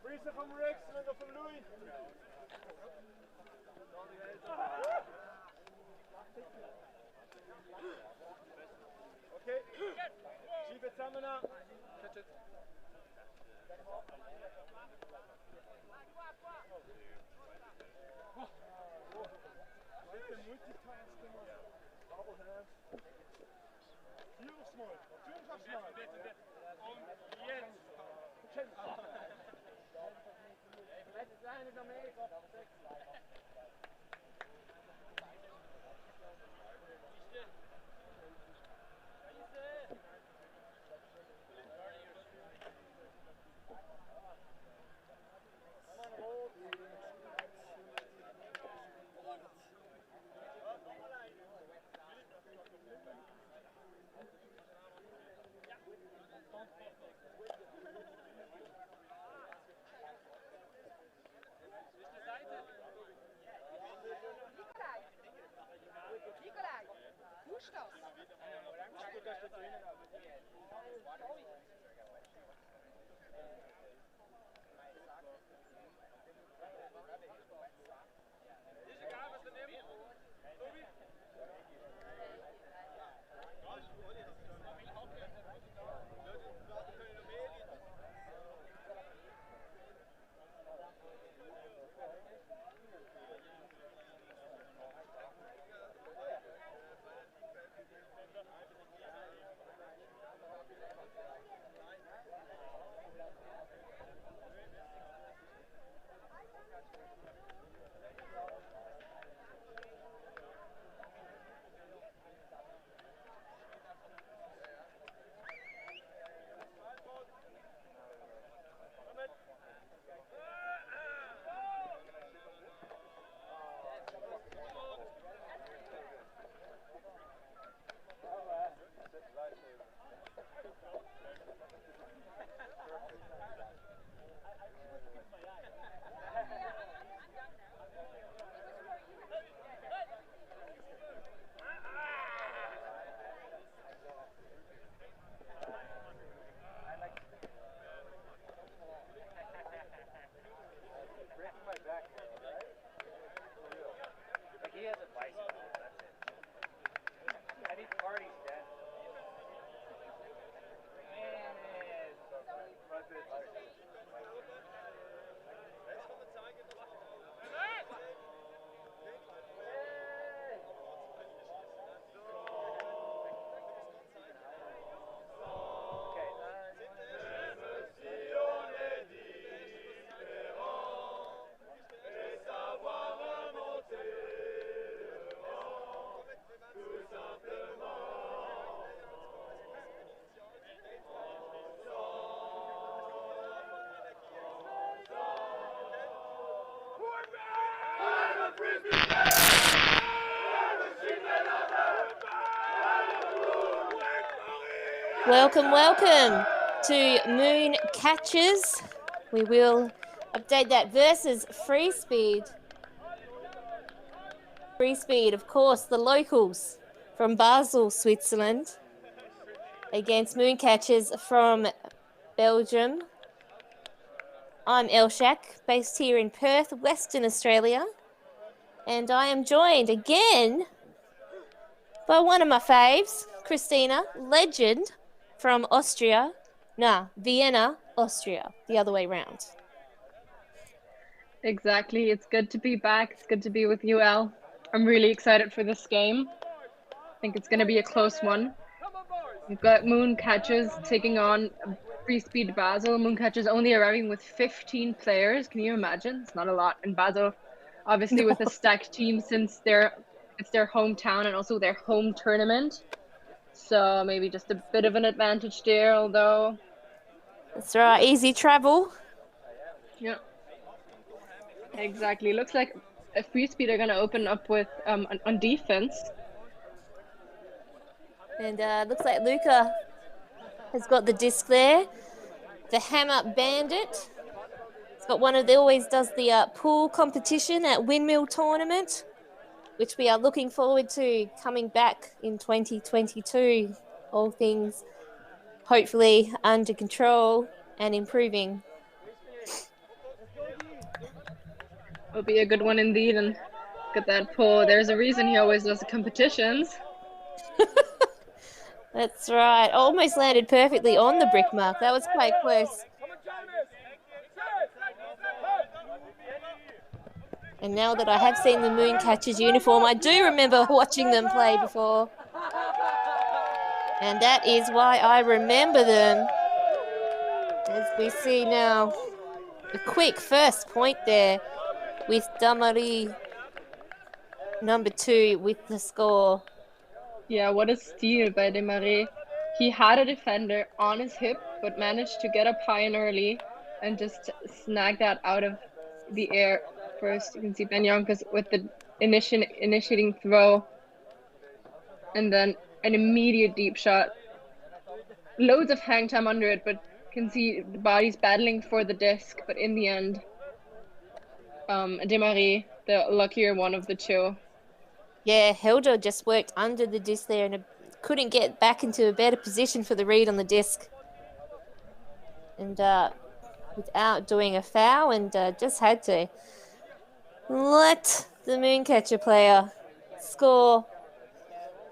Freeze from Eriksson and from Louis. Okay. Schieb it zusammen nach. Catch it. Hier aufs Mal. Natürlich aufs Mal. Und jetzt. Vielleicht ist eine noch mehr. Welcome, welcome to Mooncatchers. We will update that versus Freespeed. Freespeed, of course, the locals from Basel, Switzerland, against Mooncatchers from Belgium. I'm Elshak, based here in Perth, Western Australia, and I am joined again by one of my faves, Christina, legend from Austria. Vienna, Austria, the other way round. Exactly. It's good to be back. It's good to be with you, El. I'm really excited for this game. I think it's going to be a close one. We've got Mooncatchers taking on Freespeed Basel. Mooncatchers only arriving with 15 players. Can you imagine? It's not a lot. And Basel, obviously, with a stacked team since it's their hometown and also their home tournament. So maybe just a bit of an advantage there, although. That's right. Easy travel. Yeah. Exactly. Looks like Freespeed are going to open up with on defense. And looks like Luca has got the disc there. The Hammer Bandit. He's got one of the, always does the pool competition at Windmill Tournament, which we are looking forward to coming back in 2022. All things hopefully under control and improving. Will be a good one indeed. And look at that pull. There's a reason he always does the competitions. That's right. Almost landed perfectly on the brick mark. That was quite close. And now that I have seen the Mooncatchers uniform, I do remember watching them play before. And that is why I remember them. As we see now, a quick first point there with Damari, number 2, with the score. Yeah, what a steal by Desmarais. He had a defender on his hip, but managed to get up high and early and just snag that out of the air. First, you can see Ben Yonkers with the initiating throw, and then an immediate deep shot. Loads of hang time under it, but can see the bodies battling for the disc, but in the end, Desmarais, the luckier one of the two. Yeah, Helder just worked under the disc there and couldn't get back into a better position for the read on the disc. And without doing a foul, and just had to let the Mooncatcher player score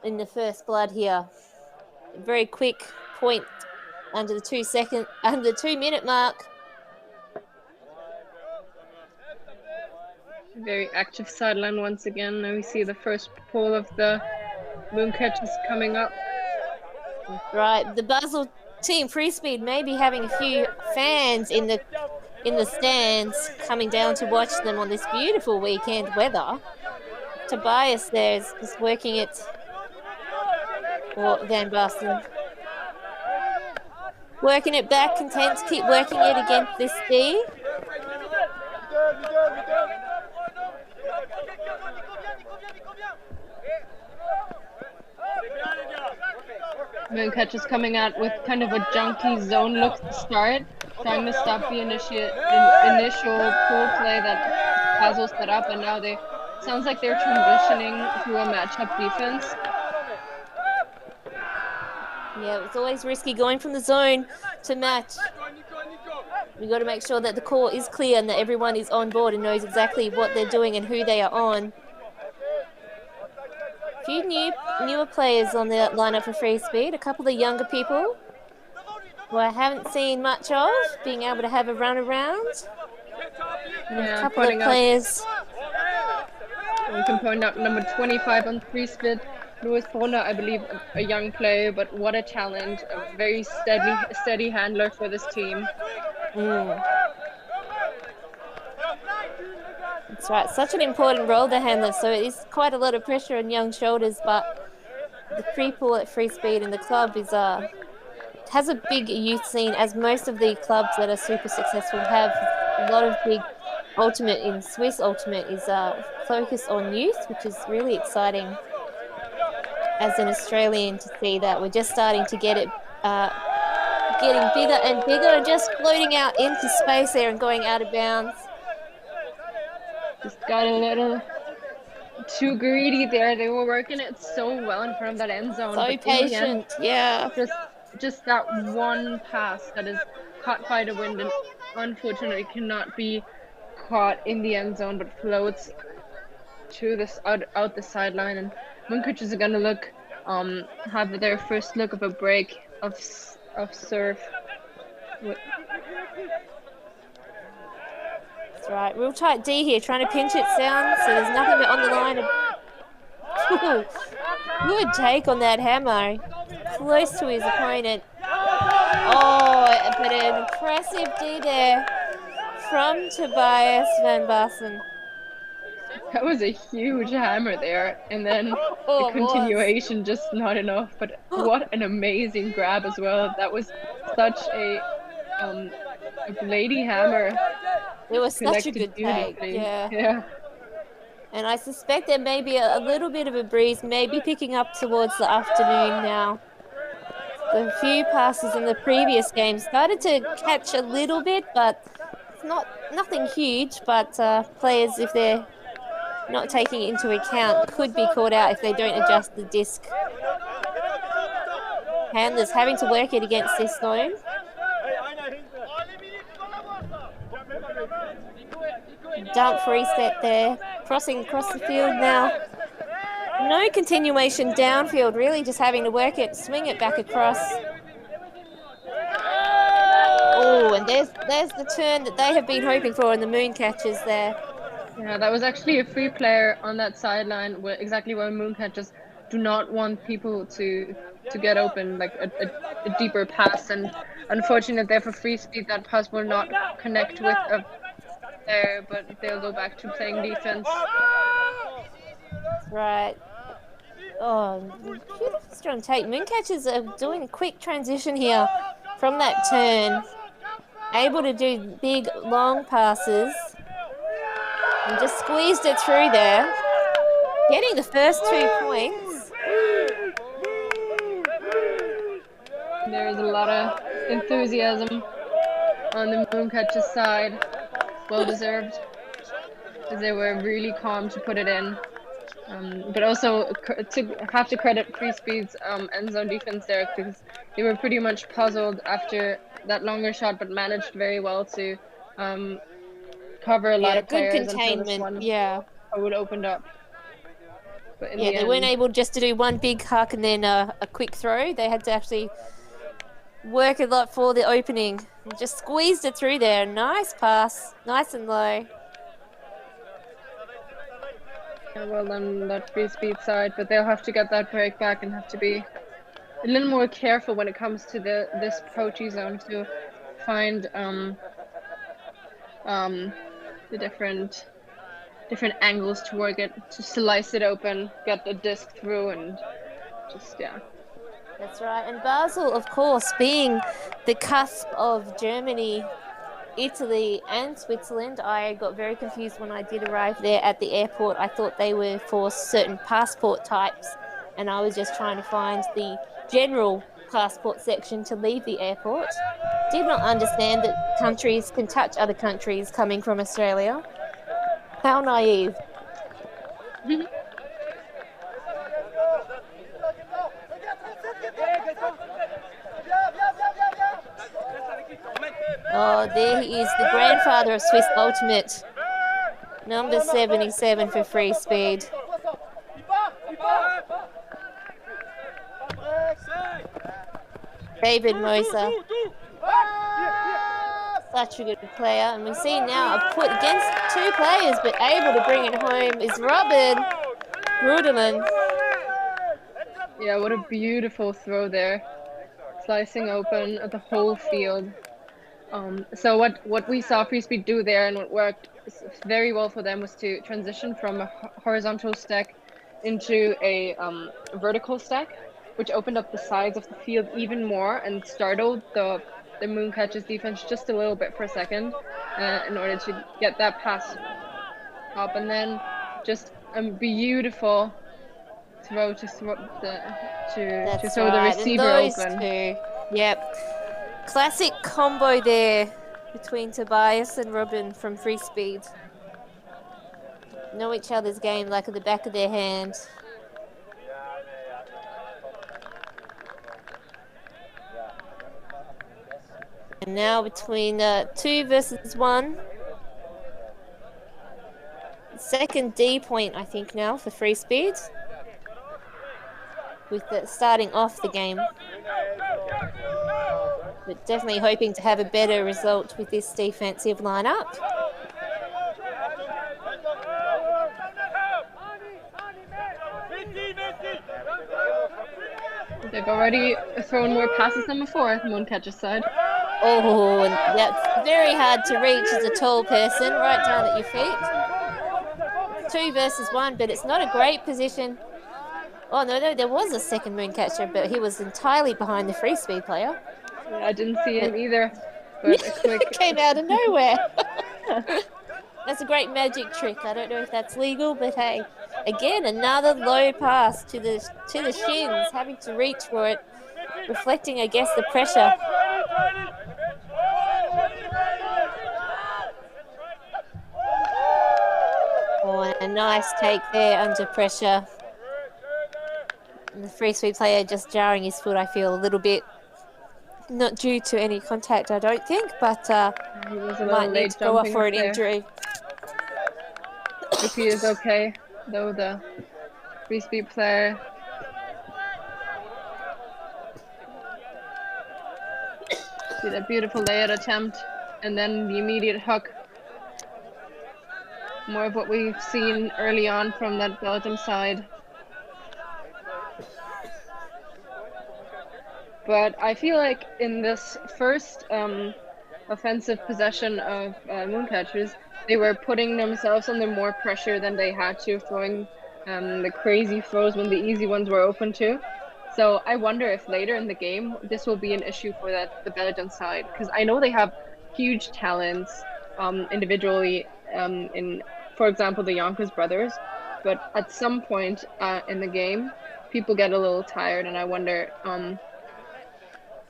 in the first blood here. A very quick point under the 2-minute mark. Very active sideline once again. Now we see the first pull of the Mooncatchers coming up. Right, the Basel team, Freespeed, may be having a few fans in the stands coming down to watch them on this beautiful weekend weather. Tobias there is just working it for Van Basten. Working it back, content to keep working it against this D. Mooncatchers coming out with kind of a junky zone look to start, trying to stop the initial pull play that Basel set up, and now sounds like they're transitioning to a matchup defense. Yeah, it's always risky going from the zone to match. We've got to make sure that the call is clear and that everyone is on board and knows exactly what they're doing and who they are on. A few newer players on the lineup for Freespeed, a couple of younger people who I haven't seen much of, being able to have a run around. And a couple of players. We can point out number 25 on Freespeed, Louis Brunner, I believe, a young player, but what a talent, a very steady handler for this team. That's right, such an important role to handle, so it is quite a lot of pressure on young shoulders, but the people at Freespeed and the club has a big youth scene, as most of the clubs that are super successful have. A lot of big Swiss Ultimate is focused on youth, which is really exciting as an Australian to see that. We're just starting to get it getting bigger and bigger and just floating out into space there and going out of bounds. Just got a little too greedy there. They were working it so well in front of that end zone. So but in the patient, end, yeah. just that one pass that is caught by the wind and unfortunately cannot be caught in the end zone but floats to this out the sideline, and Mooncatchers are gonna look have their first look of a break of serve. That's right, real tight D here, trying to pinch it down so there's nothing but on the line. Good take on that hammer, close to his opponent. Oh, but an impressive D there from Tobias van Basten. That was a huge hammer there, and then the continuation just not enough. But what an amazing grab as well! That was such a lady hammer. It was such a good take, yeah. And I suspect there may be a little bit of a breeze, maybe picking up towards the afternoon now. The few passes in the previous game started to catch a little bit, but it's nothing huge. But players, if they're not taking it into account, could be caught out if they don't adjust the disc. Handlers having to work it against this zone. Dump reset there, crossing across the field now. No continuation downfield, really just having to work it, swing it back across. Oh, and there's the turn that they have been hoping for in the Mooncatchers there. Yeah, that was actually a free player on that sideline, exactly where Mooncatchers do not want people to get open, like a deeper pass, and unfortunately there for Freespeed that pass will not connect with there, but they'll go back to playing defense. Right. Oh, beautiful strong take. Mooncatchers are doing a quick transition here from that turn. Able to do big, long passes. And just squeezed it through there. Getting the first 2 points. There is a lot of enthusiasm on the Mooncatchers side. Well deserved, because they were really calm to put it in. But also have to credit Freespeed's end zone defense there, because they were pretty much puzzled after that longer shot, but managed very well to cover a lot of players containment, until this one would opened up. But in the they end, weren't able just to do one big huck and then a quick throw. They had to actually work a lot for the opening. And just squeezed it through there. Nice pass, nice and low. Yeah, well done that Freespeed side, but they'll have to get that break back and have to be a little more careful when it comes to this poachy zone to find the different angles to work it, to slice it open, get the disc through, and just That's right. And Basel, of course, being the cusp of Germany, Italy and Switzerland. I got very confused when I did arrive there at the airport. I thought they were for certain passport types, and I was just trying to find the general passport section to leave the airport. Did not understand that countries can touch other countries coming from Australia. How naive. Oh, there he is, the grandfather of Swiss Ultimate. Number 77 for Freespeed. David Moser. Such a good player. And we see now a put against two players, but able to bring it home is Robin Rudelin. Yeah, what a beautiful throw there. Slicing open the whole field. So what we saw Freespeed do there, and what worked very well for them, was to transition from a horizontal stack into a vertical stack, which opened up the sides of the field even more and startled the Mooncatchers defense just a little bit for a second in order to get that pass up, and then just a beautiful throw to throw the receiver open. Yep. Classic combo there between Tobias and Robin from Freespeed. Know each other's game like at the back of their hand. And now between 2 versus 1. Second D point, I think, now for Freespeed. With the starting off the game. But definitely hoping to have a better result with this defensive lineup. They've already thrown more passes than before, Mooncatchers side. Oh, and that's very hard to reach as a tall person, right down at your feet. 2 versus 1, but it's not a great position. Oh, no, there was a second Mooncatcher, but he was entirely behind the Freespeed player. Yeah, I didn't see him either, but a quick... came out of nowhere. That's a great magic trick. I don't know if that's legal, but hey, again, another low pass to the shins, having to reach for it, reflecting, I guess, the pressure. Oh, and a nice take there under pressure. And the Freespeed player just jarring his foot, I feel, a little bit. Not due to any contact, I don't think, but he was a might need to go off for an injury. If he is okay, though, the Freespeed player. See that beautiful layout attempt, and then the immediate hook. More of what we've seen early on from that Belgium side. But I feel like in this first offensive possession of Mooncatchers, they were putting themselves under more pressure than they had to, throwing the crazy throws when the easy ones were open too. So I wonder if later in the game this will be an issue for the Belgian side, because I know they have huge talents individually in, for example, the Yonkers brothers, but at some point in the game, people get a little tired, and I wonder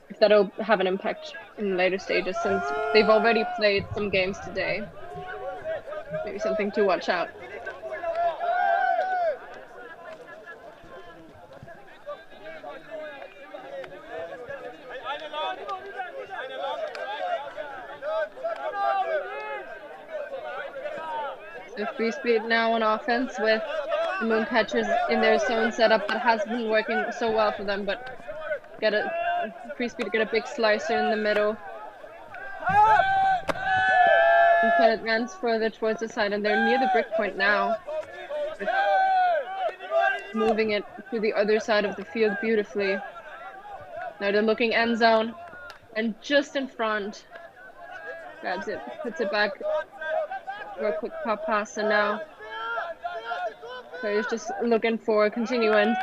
if that'll have an impact in the later stages, since they've already played some games today. Maybe something to watch out. So Freespeed now on offense with the Mooncatchers in their zone setup that has been working so well for them, but Freespeed get a big slicer in the middle. And can advance further towards the side, and they're near the brick point now. Moving it to the other side of the field beautifully. Now they're looking end zone, and just in front, grabs it, puts it back for a quick pop pass, and now players just looking for continuing.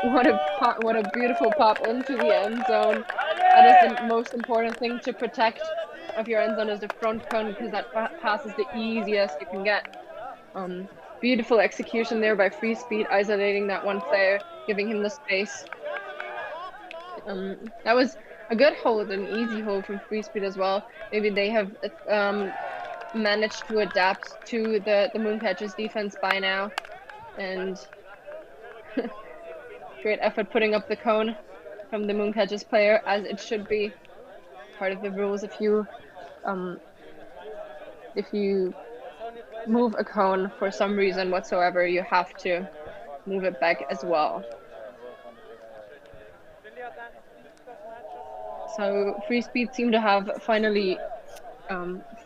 What a beautiful pop into the end zone. That is the most important thing to protect of your end zone, is the front cone, because that pass is the easiest you can get. Beautiful execution there by Freespeed, isolating that one player, giving him the space. That was a good hold, an easy hold from Freespeed as well. Maybe they have managed to adapt to the Mooncatchers defense by now, and great effort putting up the cone from the Mooncatchers player, as it should be part of the rules. If you move a cone for some reason whatsoever, you have to move it back as well. So Freespeed seem to have finally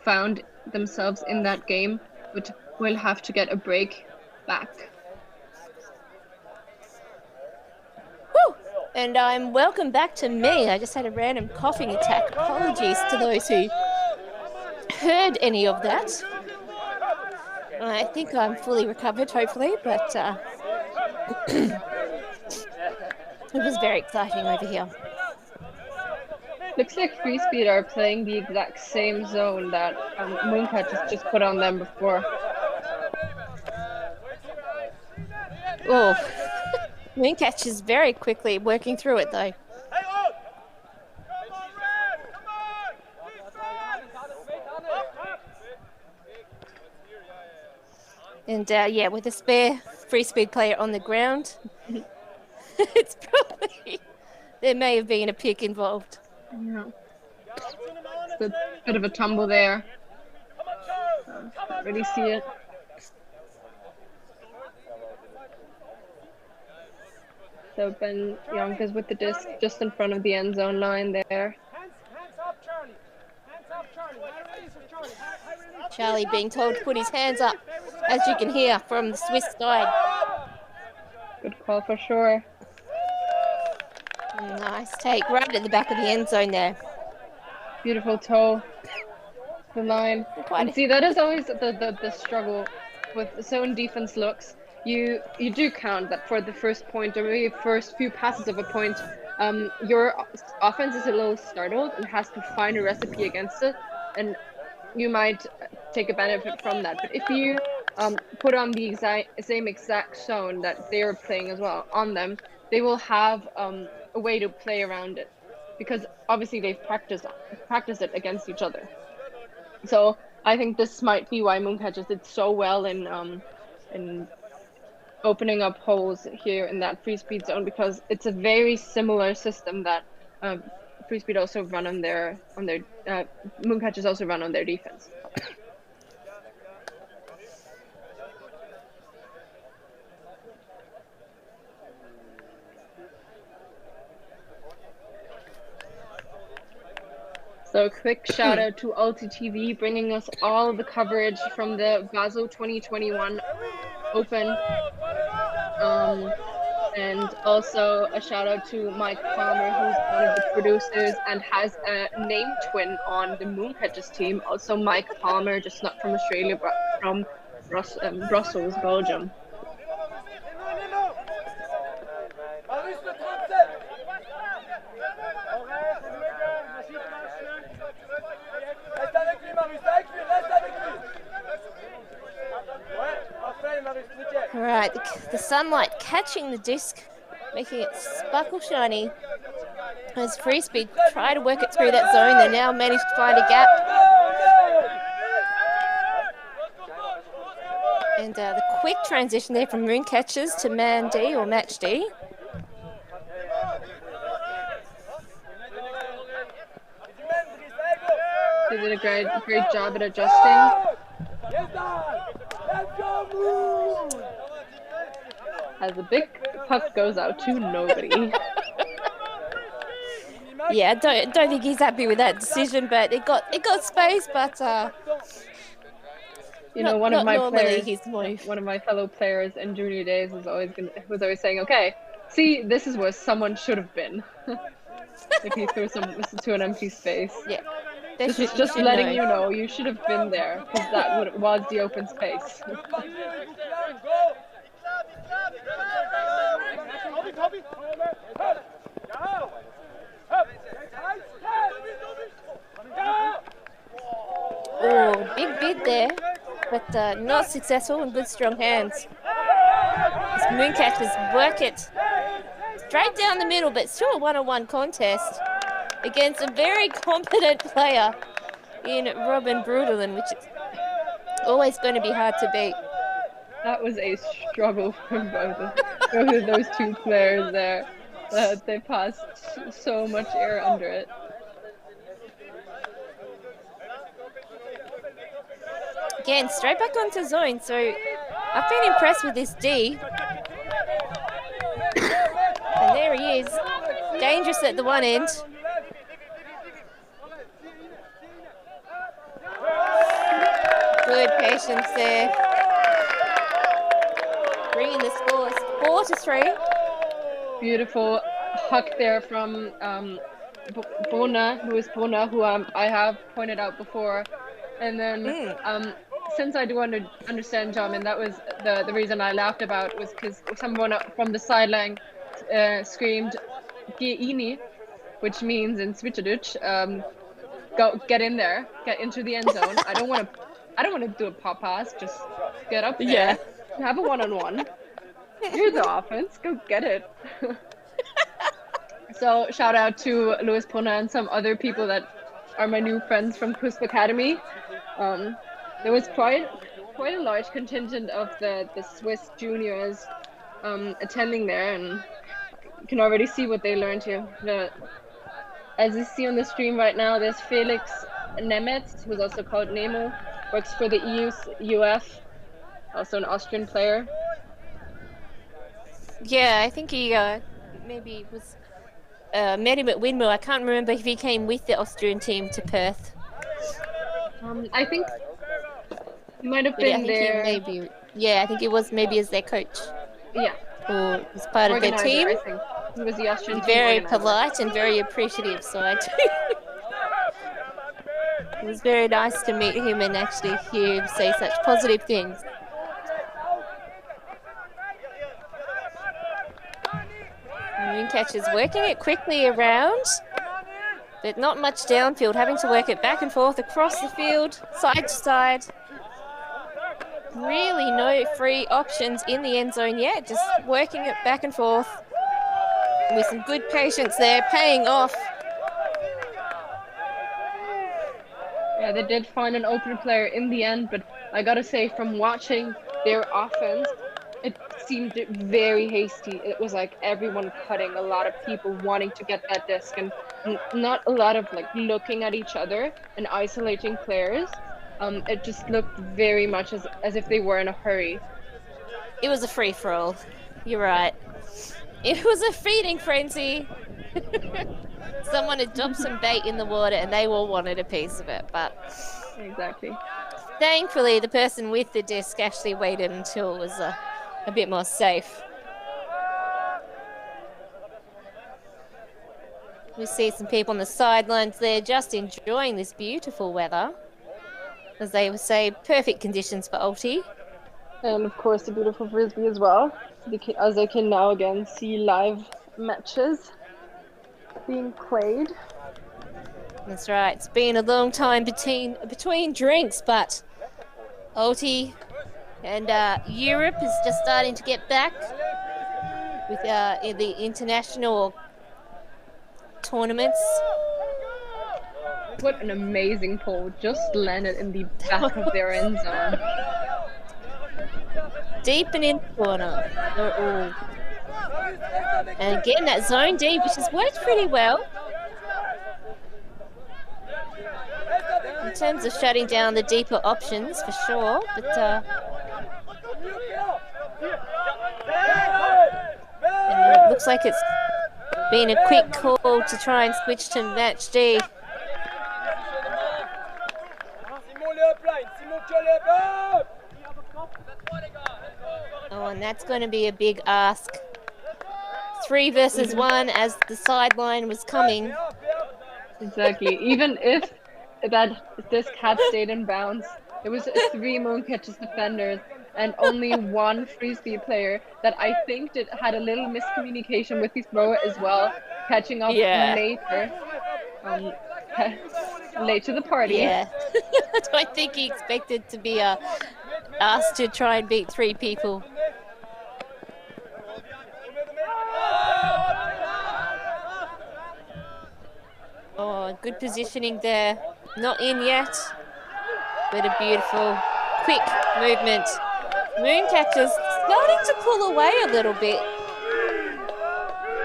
found themselves in that game, but will have to get a break back. And I'm welcome back to me. I just had a random coughing attack. Apologies to those who heard any of that. I think I'm fully recovered, hopefully, but it was very exciting over here. Looks like Freespeed are playing the exact same zone that Mooncatchers just put on them before. Oh. Mooncatchers very quickly working through it though. And yeah, with a spare Freespeed player on the ground, it's probably there may have been a pick involved. Yeah. It's a bit of a tumble there. Can't really see it. So Ben Yonkers with the disc just in front of the end zone line there. Charlie being told to put his hands up, as you can hear from the Swiss side. Good call for sure. Nice take right at the back of the end zone there. Beautiful toe. The line. And see, that is always the struggle with zone defense looks. You do count that for the first point or maybe first few passes of a point, your offense is a little startled and has to find a recipe against it, and you might take a benefit from that. But if you put on the same exact zone that they're playing as well on them, they will have a way to play around it, because obviously they've practiced it against each other. So I think this might be why Mooncatchers did so well in opening up holes here in that Freespeed zone, because it's a very similar system that Freespeed also run on their Mooncatchers also run on their defense. So quick shout out to ULTI.TV bringing us all the coverage from the Basel 2021 Open. And also a shout out to Mike Palmer, who's one of the producers and has a name twin on the Mooncatchers team. Also Mike Palmer, just not from Australia, but from Brussels, Belgium. Right, the sunlight catching the disc, making it sparkle shiny. As Freespeed try to work it through that zone, they now managed to find a gap. And the quick transition there from Mooncatchers to man D or match D. They did a great job at adjusting. As the big puck goes out to nobody. Yeah, I don't think he's happy with that decision, but it got space, but you know, one of my fellow players in junior days was always saying, okay, see, this is where someone should have been. If he threw to an empty space. Yeah. This is just letting you know you should have been there, because that was the open space. Oh, big bid there, but not successful and good strong hands. As Mooncatchers work it straight down the middle, but still a one-on-one contest against a very competent player in Robin Brudelin, which is always going to be hard to beat. That was a struggle for both of those two players there. They passed so much air under it. Again, straight back onto zone, so I've been impressed with this D. And there he is, dangerous at the one end. Good patience there. Bringing the scores 4-3. Beautiful huck there from Bona, who I have pointed out before. And then since I do understand Jamin, that was the reason I laughed about, was because someone from the sideline screamed "Geh ini," which means in Schweizerdeutsch, get in there, get into the end zone. I don't want to do a pop pass, just get up there. Yeah. Have a one-on-one. You're the offense, go get it. So shout out to Louis Pona and some other people that are my new friends from Cusp Academy. There was quite quite a large contingent of the Swiss juniors attending there, and you can already see what they learned here. As you see on the stream right now, there's Felix Nemec, who's also called Nemo, works for the UF, also an Austrian player. Yeah, I think he maybe was met him at Windmill. I can't remember if he came with the Austrian team to Perth. I think he might have But been there. I think it was maybe as their coach. Yeah. Or as part of their team. I think. He was the Austrian team Very organizer. polite and very appreciative, so I do. It was very nice to meet him and actually hear him say such positive things. Mooncatchers working it quickly around, but not much downfield, having to work it back and forth across the field, side to side. Really no free options in the end zone yet, just working it back and forth with some good patience there, paying off. Yeah, they did find an open player in the end, but I gotta say, from watching their offense, it seemed very hasty. It was like everyone cutting, a lot of people wanting to get that disc, and not a lot of like looking at each other and isolating players. It just looked very much as if they were in a hurry. It was a free-for-all. You're right. It was a feeding frenzy. Someone had dumped some bait in the water and they all wanted a piece of it, but exactly. Thankfully, the person with the disc actually waited until it was a bit more safe. We see some people on the sidelines there just enjoying this beautiful weather. As they would say, perfect conditions for ULTI. And of course the beautiful Frisbee as well, as they can now again see live matches being played. That's right, it's been a long time between drinks, but ULTI and Europe is just starting to get back with in the international tournaments. What an amazing pole, just landed in the back of their end zone. Deep and in the corner. And again, that zone deep, which has worked pretty well. In terms of shutting down the deeper options, for sure. But and it looks like it's been a quick call to try and switch to match D. Oh, and that's going to be a big ask. 3 versus 1 as the sideline was coming. Exactly. Even if this had stayed in bounds, it was 3 Mooncatchers defenders and only 1 Freespeed player that I think had a little miscommunication with his thrower as well, catching up later. Late to the party. Yeah. I don't think he expected to be asked to try and beat 3 people. Oh, good positioning there. Not in yet, but a beautiful, quick movement. Mooncatchers starting to pull away a little bit.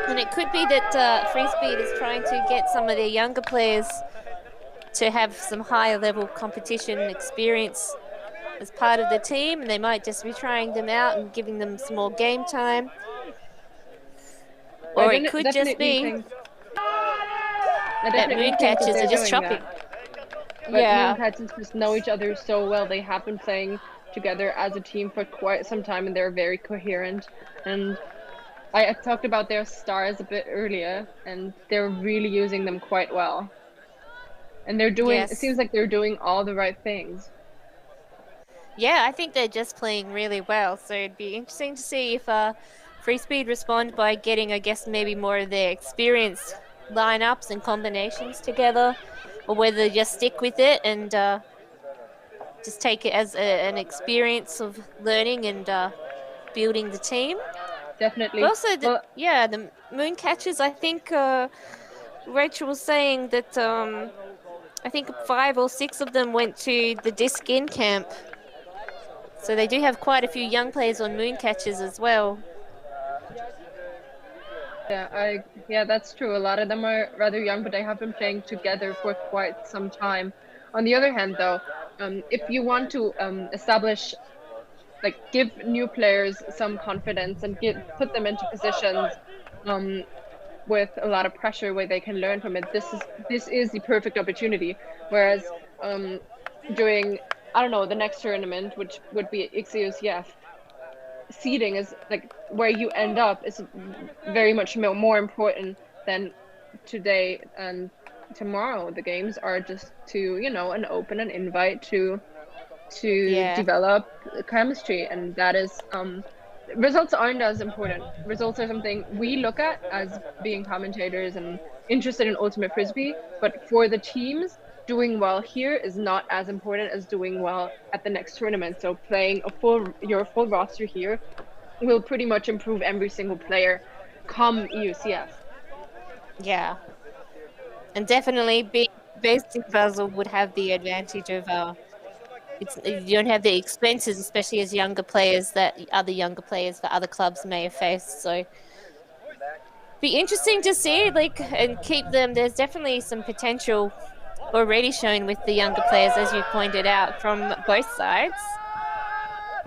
And it could be that Freespeed is trying to get some of their younger players to have some higher level competition experience as part of the team, and they might just be trying them out and giving them some more game time. Or it could just be that Mooncatchers are just chopping. But Mooncatchers just know each other so well. They have been playing together as a team for quite some time, and they're very coherent. And I talked about their stars a bit earlier, and they're really using them quite well. And they're doing, it seems like they're doing all the right things. Yeah, I think they're just playing really well. So it'd be interesting to see if Freespeed respond by getting, I guess, maybe more of their experience lineups and combinations together, or whether they just stick with it and just take it as an experience of learning and building the team. Definitely. But also, the Mooncatchers, I think Rachel was saying that I think 5 or 6 of them went to the disc in camp. So they do have quite a few young players on Mooncatchers as well. Yeah, that's true. A lot of them are rather young, but they have been playing together for quite some time. On the other hand, though, if you want to establish, like, give new players some confidence and put them into positions with a lot of pressure where they can learn from it, this is the perfect opportunity. Whereas during, I don't know, the next tournament, which would be XUCF, seeding is like where you end up is very much more important than today and tomorrow. The games are just to, an open an invite to develop chemistry, and that is results aren't as important. Results are something we look at as being commentators and interested in Ultimate Frisbee, but for the teams, doing well here is not as important as doing well at the next tournament. So playing your full roster here will pretty much improve every single player come EUCF. Yeah. And definitely being based in Basel would have the advantage of you don't have the expenses, especially as younger players, that other younger players for other clubs may have faced. So be interesting to see, and keep them. There's definitely some potential already shown with the younger players, as you pointed out, from both sides,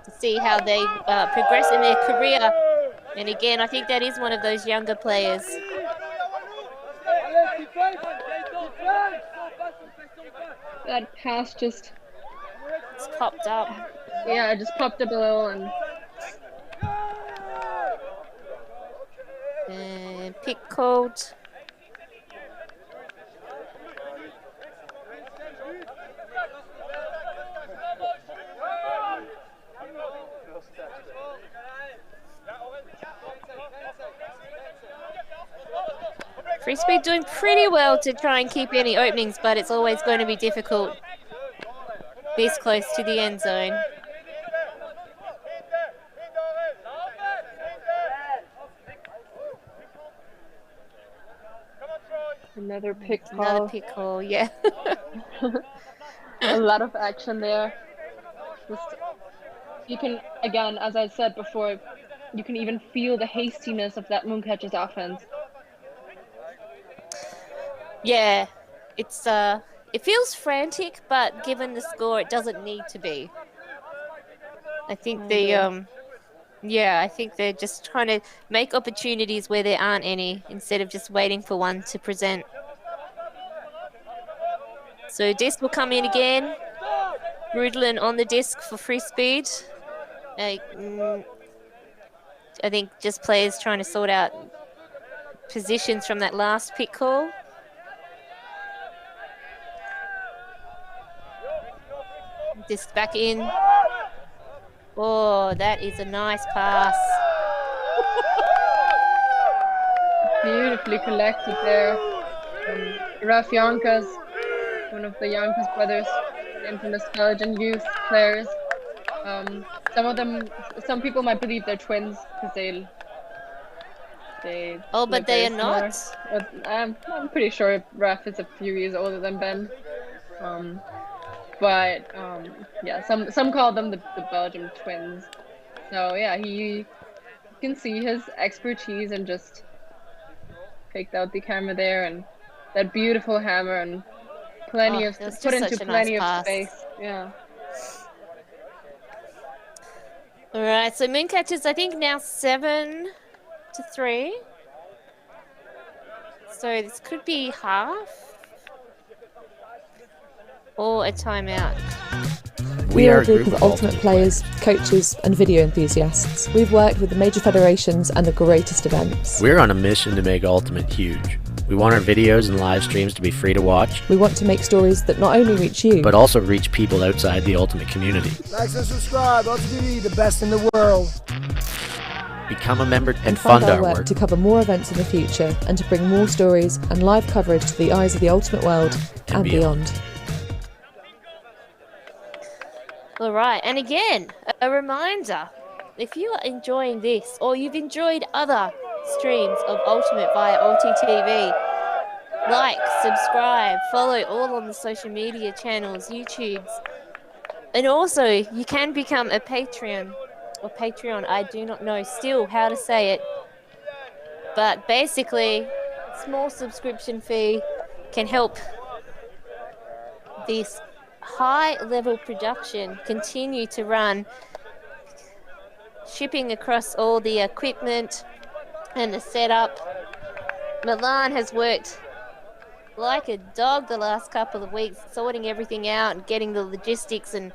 to see how they progress in their career. And again, I think that is one of those younger players. That pass just popped up. Yeah, it just popped up a little and pick called. Freespeed doing pretty well to try and keep any openings, but it's always going to be difficult this close to the end zone. Another pick call. Another pick call, yeah. A lot of action there. You can, again, as I said before, you can even feel the hastiness of that Mooncatchers offense. Yeah, it feels frantic, but given the score, it doesn't need to be. I think I think they're just trying to make opportunities where there aren't any, instead of just waiting for one to present. So disc will come in again. Rudlin on the disc for Freespeed. I think just players trying to sort out positions from that last pick call. Disc back in. Oh, that is a nice pass. Beautifully collected there. Raf Jankas, one of the Jankas brothers, infamous Belgian youth players. Some people might believe they're twins because they but they are not. I'm pretty sure Raf is a few years older than Ben. But yeah, some call them the Belgian twins. So yeah, you can see his expertise and just picked out the camera there, and that beautiful hammer, and plenty of put into plenty of space. Yeah. All right, so Mooncatchers, I think now 7-3. So this could be half. Or a timeout. We are a group of ultimate players, coaches and video enthusiasts. We've worked with the major federations and the greatest events. We're on a mission to make Ultimate huge. We want our videos and live streams to be free to watch. We want to make stories that not only reach you, but also reach people outside the Ultimate community. Like and subscribe, ULTI.TV, the best in the world. Become a member and fund our work to cover more events in the future and to bring more stories and live coverage to the eyes of the Ultimate world and beyond. All right, and again, a reminder, if you are enjoying this or you've enjoyed other streams of Ultimate via ULTI.TV, like, subscribe, follow all on the social media channels, YouTube's, And also, you can become a Patreon, or Patreon, I do not know still how to say it. But basically, small subscription fee can help this high-level production continue to run, shipping across all the equipment and the setup. Milan has worked like a dog the last couple of weeks, sorting everything out and getting the logistics and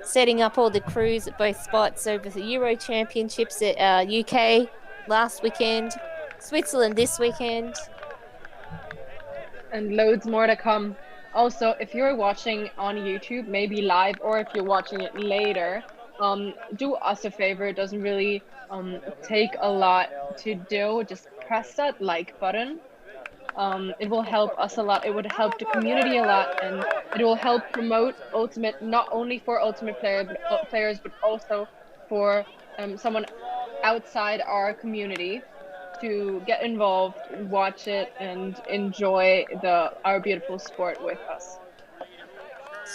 setting up all the crews at both spots over the Euro Championships at UK last weekend, Switzerland this weekend. And loads more to come. Also, if you're watching on YouTube, maybe live, or if you're watching it later, do us a favor. It doesn't really take a lot to do. Just press that like button. It will help us a lot. It would help the community a lot, and it will help promote Ultimate, not only for Ultimate players, but also for someone outside our community to get involved, watch it, and enjoy our beautiful sport with us.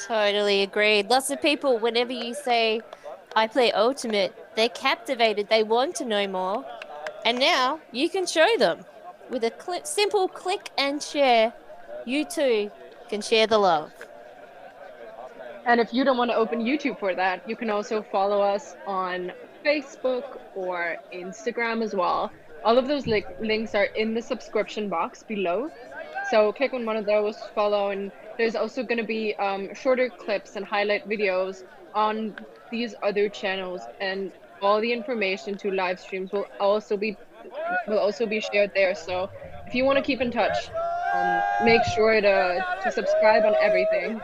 Totally agreed. Lots of people, whenever you say, I play Ultimate, they're captivated. They want to know more. And now you can show them. With a simple click and share, you too can share the love. And if you don't want to open YouTube for that, you can also follow us on Facebook or Instagram as well. All of those links are in the subscription box below. So click on one of those, follow, and there's also going to be shorter clips and highlight videos on these other channels, and all the information to live streams will also be shared there. So if you want to keep in touch, make sure to subscribe on everything.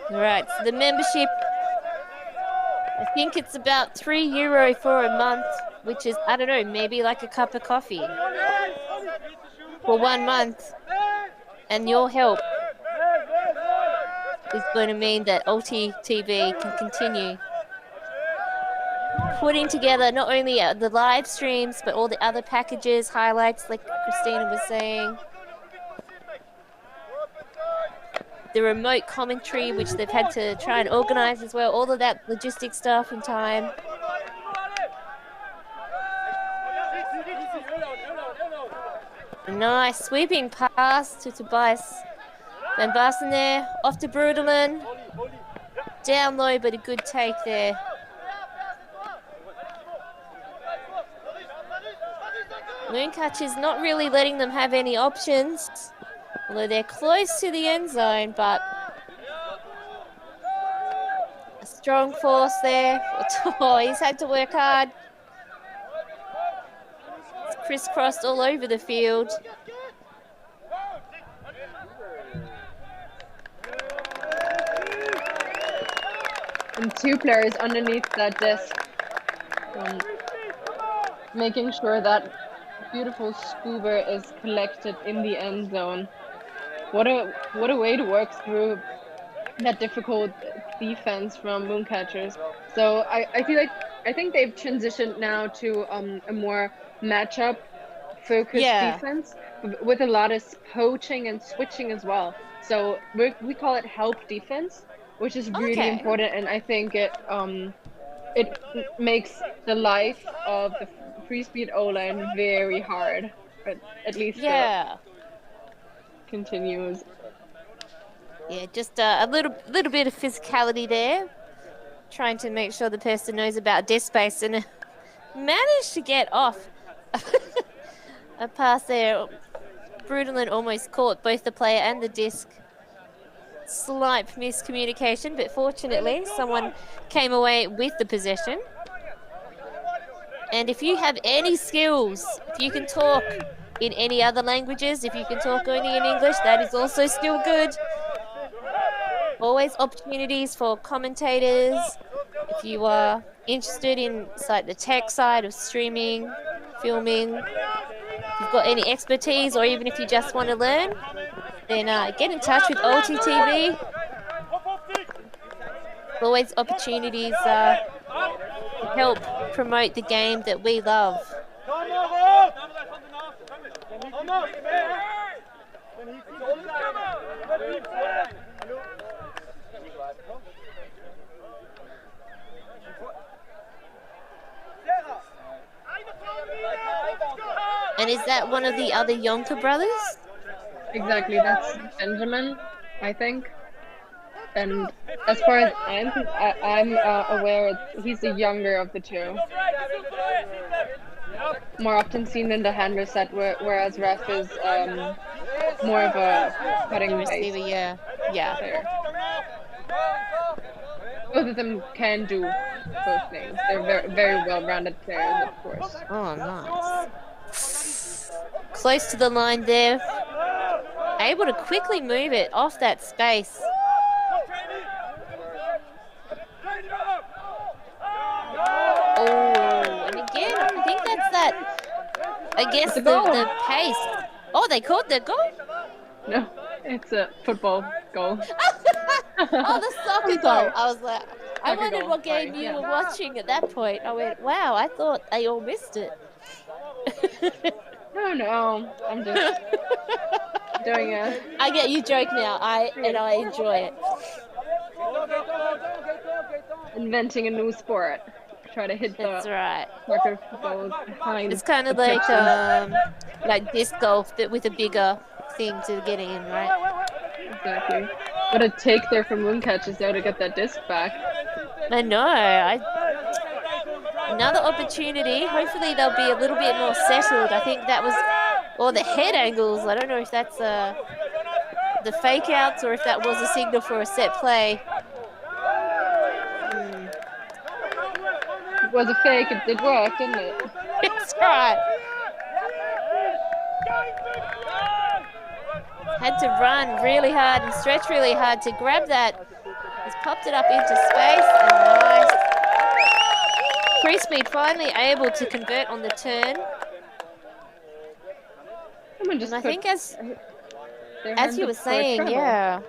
All right, so the membership, I think it's about €3 for a month, which is, I don't know, maybe like a cup of coffee for 1 month. And your help is going to mean that ULTI.TV can continue putting together not only the live streams, but all the other packages, highlights, like Christina was saying. The remote commentary, which they've had to try and organize as well. All of that logistic stuff in time. A nice sweeping pass to Tobias Van Basten there. Off to Brudelin. Down low, but a good take there. Mooncatchers not really letting them have any options. Although they're close to the end zone, but a strong force there. Oh, he's had to work hard. It's crisscrossed all over the field. And 2 players underneath that disc, making sure that beautiful scuba is collected in the end zone. What a way to work through that difficult defense from Mooncatchers. So I think they've transitioned now to a more matchup focused defense with a lot of poaching and switching as well. So we call it help defense, which is really important, and I think it makes the life of the Freespeed O-line very hard, but at least continues. Yeah, just a little bit of physicality there, trying to make sure the person knows about desk space, and managed to get off a pass there. Brudelin almost caught both the player and the disc. Slight miscommunication, but fortunately someone came away with the possession. And if you have any skills, if you can talk in any other languages, if you can talk only in English, that is also still good. Always opportunities for commentators. If you are interested in the tech side of streaming, filming, if you've got any expertise, or even if you just want to learn, then get in touch with ULTI.TV. Always opportunities to help promote the game that we love. And is that one of the other Yonker brothers? Exactly, that's Benjamin, I think. And as far as I'm aware, he's the younger of the two. More often seen in the handler set, whereas Ref is more of a cutting Receiver, base yeah. Yeah. player. Both of them can do both things. They're very, very well-rounded players, of course. Oh, nice. Close to the line there. Able to quickly move it off that space. Oh, and again, I think that's that. I guess the pace. Oh, they called the goal? No, it's a football goal. Oh, the soccer goal. sorry. I was like, I Soccer wondered goal, what game sorry, you yeah. were watching at that point. I went, wow, I thought they all missed it. No, I'm just doing a... I get you joke now. I enjoy it. inventing a new sport. Try to hit That's the right. soccer balls behind. It's kind of the like disc golf, but with a bigger thing to get in, right? Exactly. What a take there from Mooncatchers though to get that disc back. I know. Another opportunity. Hopefully they'll be a little bit more settled. I think that was, or the head angles. I don't know if that's the fake outs or if that was a signal for a set play. It was a fake. It did work, didn't it? That's right. Had to run really hard and stretch really hard to grab that. He's popped it up into space. And nice. Freespeed finally able to convert on the turn. And I think as you were saying, yeah.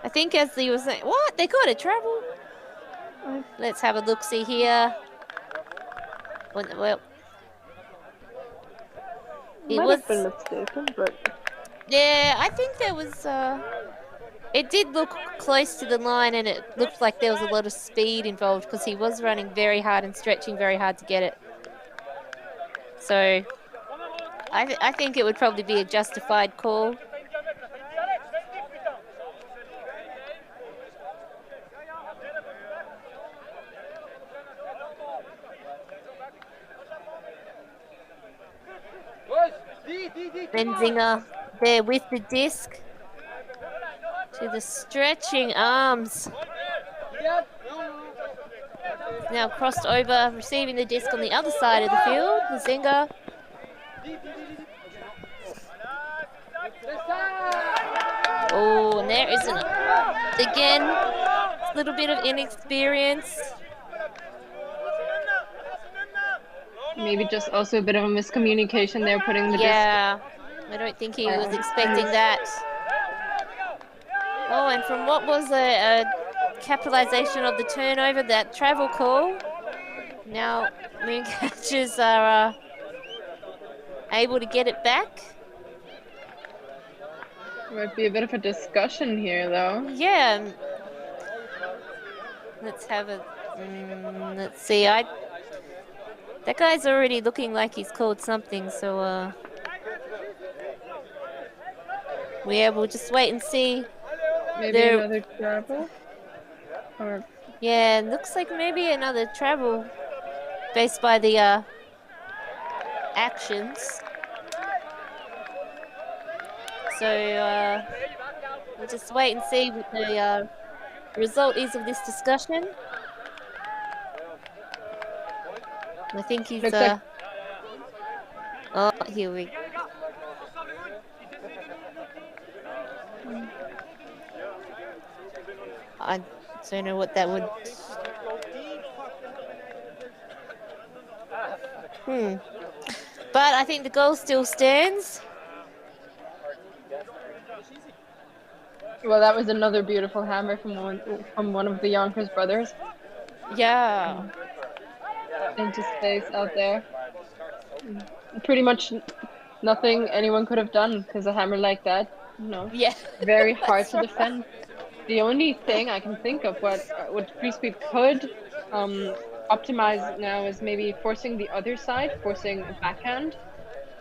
I think as you were saying, what? They got a travel? Let's have a look-see here. Well, it Might was have been mistaken, but yeah. I think there was. It did look close to the line, and it looked like there was a lot of speed involved because he was running very hard and stretching very hard to get it. So, I think it would probably be a justified call. Benzinger there with the disc to the stretching arms. Now crossed over, receiving the disc on the other side of the field. Benzinger. Oh, and there is again a little bit of inexperience. maybe just also a bit of a miscommunication there, putting the disc. Yeah, I don't think he was expecting that. Oh, and from what was a capitalization of the turnover, that travel call, now Mooncatchers are able to get it back. Might be a bit of a discussion here, though. Yeah. Let's have a... let's see. That guy's already looking like he's called something, so... yeah, we'll just wait and see. Maybe another travel? Or... yeah, looks like maybe another travel based by the actions. So we'll just wait and see what the result is of this discussion. I think he's like... oh, here we go. I don't know what that would... But I think the goal still stands. Well, that was another beautiful hammer from one of the Yonkers brothers. Yeah. Into space out there. Pretty much nothing anyone could have done, because a hammer like that, you know, yeah, very hard to defend. The only thing I can think of what Freespeed could optimize now is maybe forcing the other side, forcing a backhand,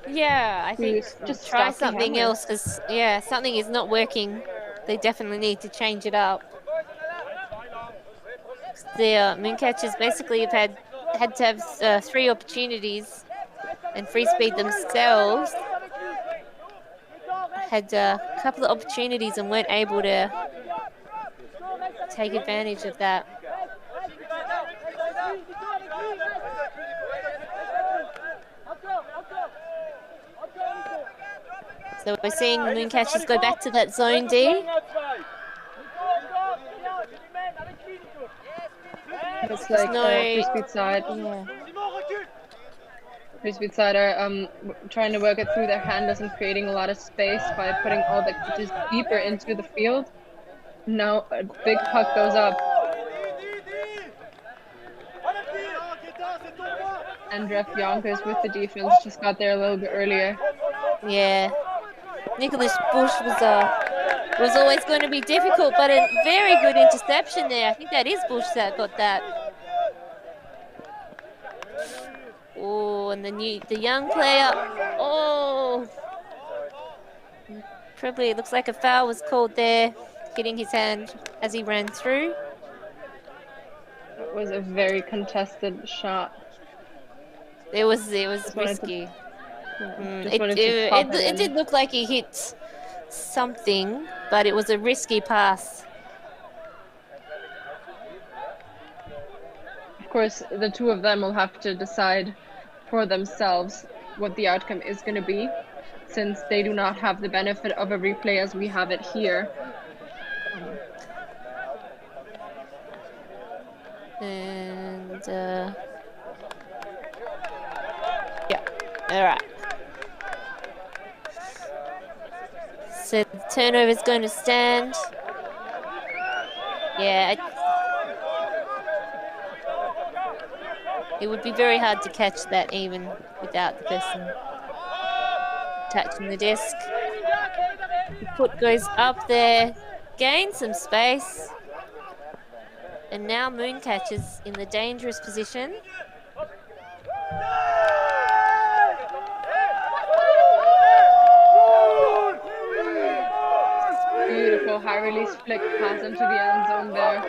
Yeah, I think just try stop the something hammer. else because, yeah, something is not working. They definitely need to change it up. The Mooncatchers basically have had to have 3 opportunities, and Freespeed themselves had a couple of opportunities and weren't able to take advantage of that. So we're seeing Mooncatchers go back to that zone D. It's like Freespeed side. Yeah. Freespeed side are trying to work it through their handles and creating a lot of space by putting all the catches deeper into the field. Now a big puck goes up. And Ref Yonkers with the defense just got there a little bit earlier. Yeah. Nicholas Bush was always going to be difficult, but a very good interception there. I think that is Bush that got that. Oh, and the young player. Oh, probably it looks like a foul was called there, hitting his hand as he ran through. It was a very contested shot. It was risky. It did look like he hit something, but it was a risky pass. Of course, the two of them will have to decide for themselves what the outcome is going to be, since they do not have the benefit of a replay as we have it here. And yeah, all right. So the turnover is going to stand. Yeah, it would be very hard to catch that even without the person touching the disc. The foot goes up there, gains some space. And now Mooncatchers in the dangerous position. Beautiful high release flick pass into the end zone there.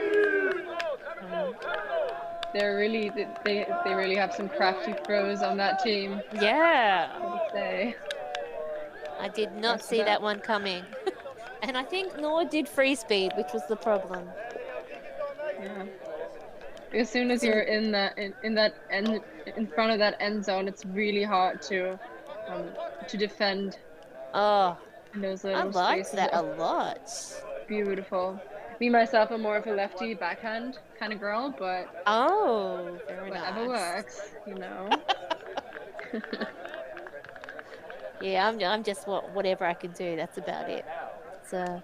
They're really they really have some crafty throws on that team. Yeah. I did not see that one coming. And I think nor did Freespeed, which was the problem. Yeah. As soon as you're in front of that end zone, it's really hard to defend. Oh, in those I little liked spaces. that a lot. Beautiful. Me myself, I'm more of a lefty backhand kind of girl, but very whatever nice. works, you know. Yeah, I'm just whatever I can do. That's about it. So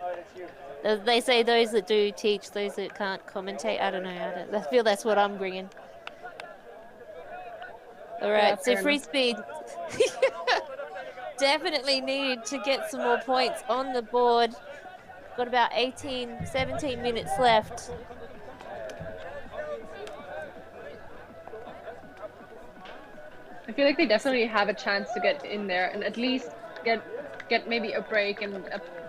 they say those that do teach, those that can't commentate. I don't know. I feel that's what I'm bringing. All right, Yeah, so Freespeed definitely need to get some more points on the board. Got about 17 minutes left. I feel like they definitely have a chance to get in there and at least get maybe a break and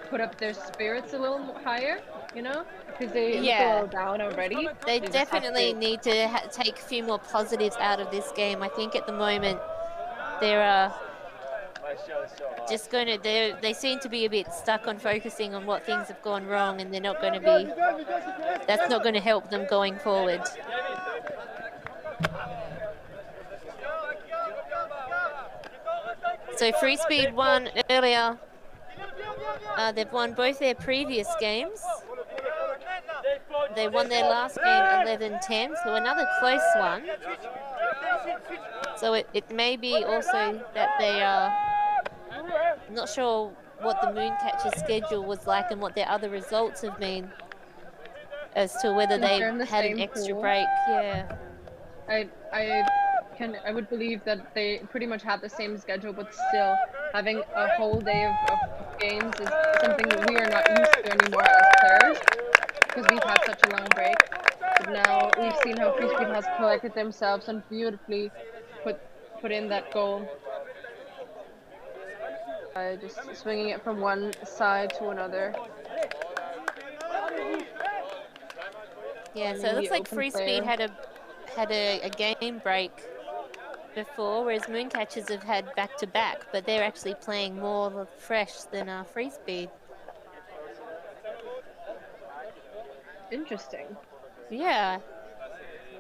put up their spirits a little higher, you know, because they look a little down already. They definitely need to take a few more positives out of this game. I think at the moment they're just going to, they seem to be a bit stuck on focusing on what things have gone wrong, and they're not going to be, that's not going to help them going forward. So Freespeed won earlier. They've won both their previous games. They won their last game 11-10, so another close one. So it may be also that they are not sure what the Mooncatchers' schedule was like and what their other results have been as to whether they had an extra break. Yeah. I would believe that they pretty much have the same schedule, but still having a whole day of games is something we are not used to anymore as players because we've had such a long break. But now we've seen how Freespeed has collected themselves and beautifully put in that goal. Just swinging it from one side to another. Yeah, so it looks like Freespeed had a game break before, whereas Mooncatchers have had back-to-back, but they're actually playing more fresh than Freespeed. Interesting. Yeah.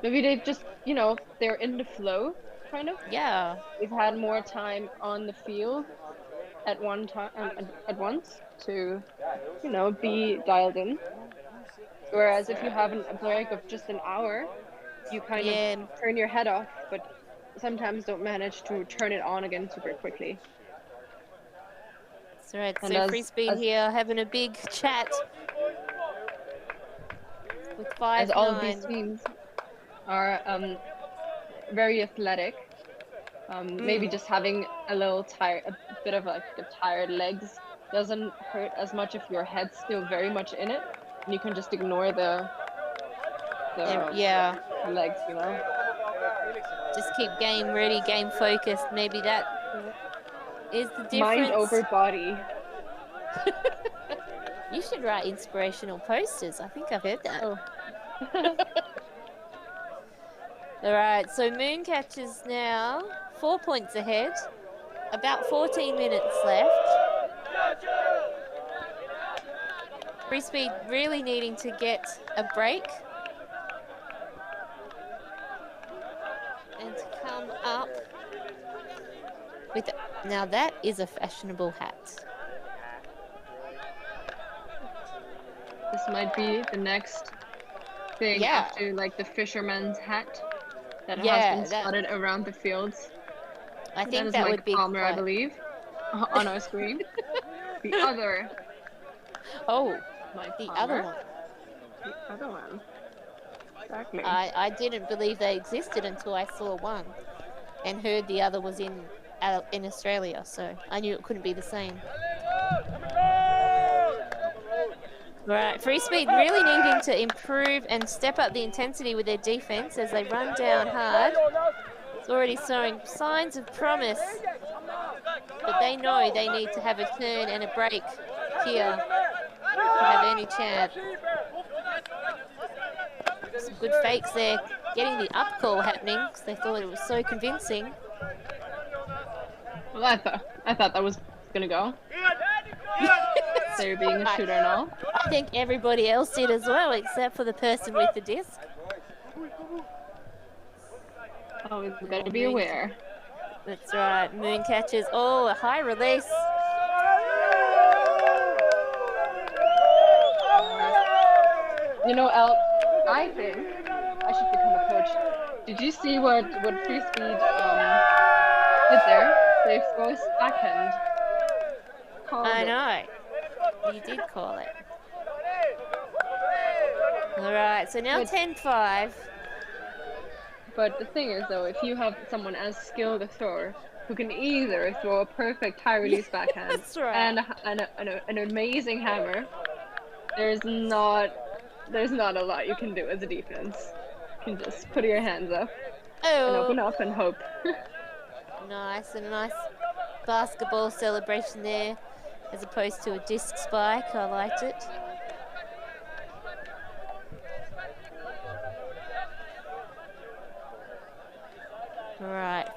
Maybe they've just, you know, they're in the flow, kind of. Yeah. They've had more time on the field at one time, at once to, you know, be dialed in. Whereas if you have a break of just an hour, you kind of turn your head off, but sometimes don't manage to turn it on again super quickly. That's right. And so Freespeed here having a big chat with 5'9". As all of these teams are very athletic, maybe just having a bit of like the tired legs doesn't hurt as much if your head's still very much in it, and you can just ignore the legs, you know. Just keep game ready, game focused. Maybe that is the difference. Mind over body. You should write inspirational posters. I think I've heard that. Oh. All right, so Mooncatchers now 4 points ahead. About 14 minutes left. Freespeed really needing to get a break and to come up with. Now that is a fashionable hat. This might be the next thing after like the fisherman's hat that has been spotted around the fields. I think that would be Palmer, I believe, on our screen. The other. Oh, the other one. The other one. Exactly. I didn't believe they existed until I saw one and heard the other was in Australia, so I knew it couldn't be the same. Right, Freespeed really needing to improve and step up the intensity with their defense as they run down hard. It's already showing signs of promise, but they know they need to have a turn and a break here to have any chance. Some good fakes there, getting the up call happening because they thought it was so convincing. Well, I thought that was gonna go. They're being a shooter and all. I think everybody else did as well, except for the person with the disc. Oh, we've got to be aware. That's right, Mooncatchers. Oh, a high release. You know, El, I think I should become a coach. Did you see what Freespeed did there? They forced backhand. I know. You did call it. All right, so now 10-5. But the thing is, though, if you have someone as skilled a thrower who can either throw a perfect high release backhand and an amazing hammer, there's not a lot you can do as a defense. You can just put your hands up and open up and hope. Nice, and a nice basketball celebration there, as opposed to a disc spike. I liked it. All right.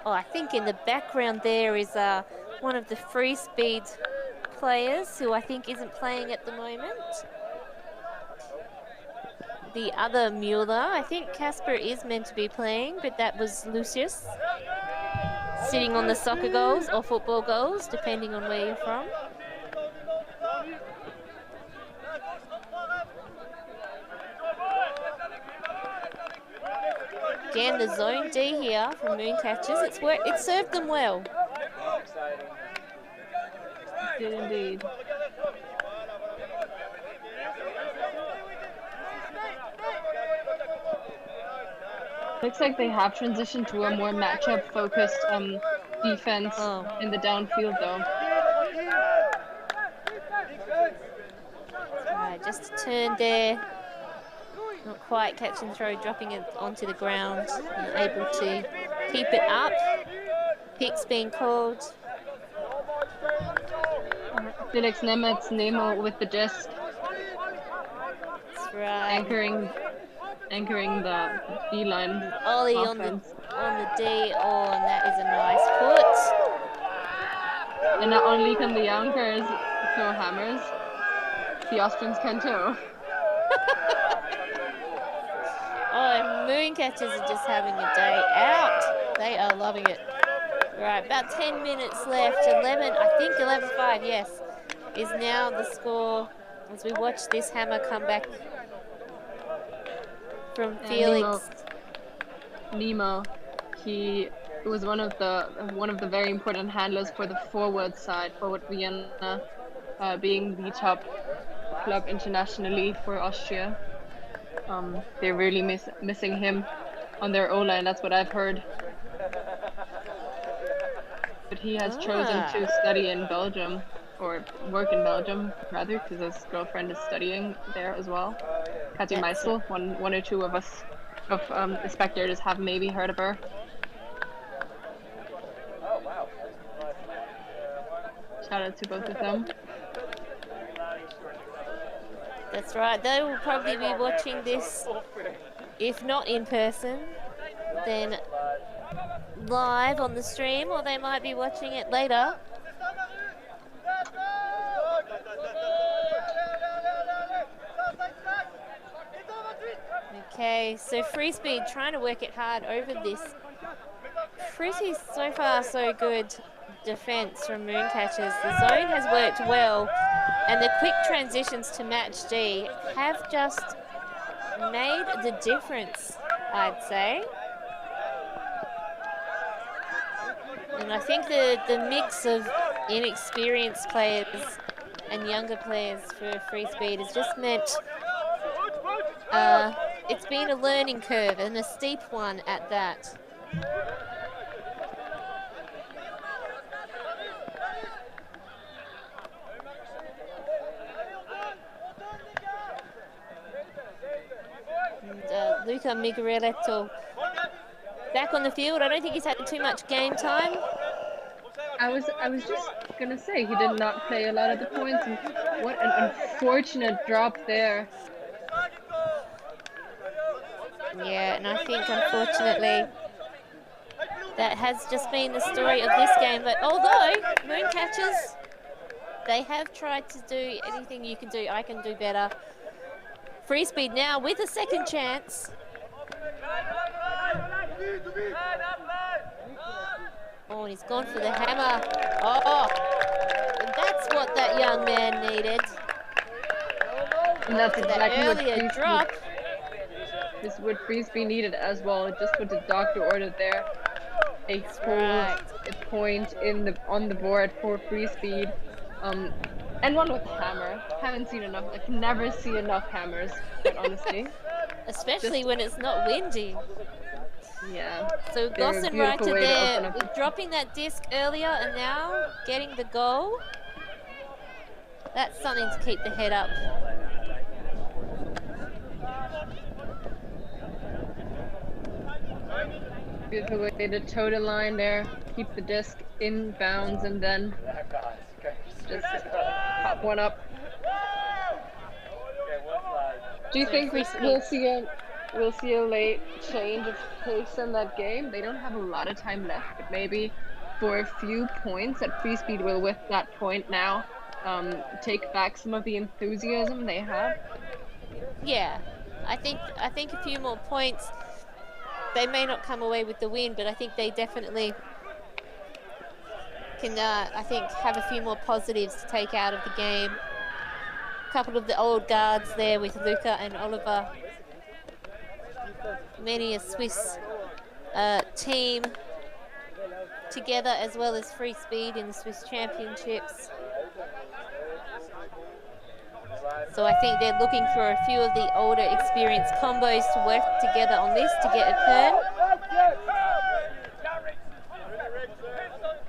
Oh, I think in the background there is one of the Freespeed players who I think isn't playing at the moment. The other Mueller, I think Casper is meant to be playing, but that was Lucius sitting on the soccer goals or football goals, depending on where you're from. Again, the zone D here from Mooncatchers. It served them well. It did indeed. Looks like they have transitioned to a more matchup-focused defense in the downfield, though. Right, just a turn there. Not quite catch and throw, dropping it onto the ground. And able to keep it up. Pick's being called. Felix Nemec, Nemo with the disc. That's right. Anchoring the D line. Ollie on the D. Oh, and that is a nice put. And not only can the Yonkers throw hammers, the Austrians can too. Oh, Mooncatchers are just having a day out. They are loving it. Right, about 10 minutes left. 11-5, yes, is now the score as we watch this hammer come back from Felix. Nemo, he was one of the very important handlers for the forward Vienna, being the top club internationally for Austria. They're really missing him on their O-line, that's what I've heard. But he has chosen to study in Belgium, or work in Belgium rather, because his girlfriend is studying there as well. Katharina Meissl, one or two of us, the spectators have maybe heard of her. Shout out to both of them. That's right, they will probably be watching this, if not in person, then live on the stream, or they might be watching it later. Okay, so Freespeed trying to work it hard over this. Pretty so far so good defense from Mooncatchers. The zone has worked well, and the quick transitions to match D have just made the difference, I'd say. And I think the mix of inexperienced players and younger players for Freespeed has just meant it's been a learning curve, and a steep one at that. And Luca Miglioretto back on the field. I don't think he's had too much game time. I was just gonna say he did not play a lot of the points, and what an unfortunate drop there. Yeah, and I think unfortunately that has just been the story of this game. But although Mooncatchers, they have tried to do anything you can do, I can do better. Freespeed now with a second chance. Oh, and he's gone for the hammer. Oh, that's what that young man needed. And that's exactly what earlier drop. This would Freespeed needed as well. Just what the doctor ordered there. A point on the board for Freespeed. And one with hammer. Haven't seen enough. I can never see enough hammers, quite honestly. Especially when it's not windy. Yeah. So Guzmán right to there, dropping that disc earlier and now getting the goal. That's something to keep the head up. Beautiful way to toe the line there, keep the disc in bounds, and then just pop one up. Do you think we'll see a late change of pace in that game? They don't have a lot of time left, but maybe for a few points that Freespeed will, with that point now, take back some of the enthusiasm they have. Yeah, I think a few more points. They may not come away with the win, but I think they definitely can, I think, have a few more positives to take out of the game. A couple of the old guards there with Luca and Oliver. Many a Swiss team together, as well as Freespeed in the Swiss Championships. So I think they're looking for a few of the older experienced combos to work together on this to get a turn.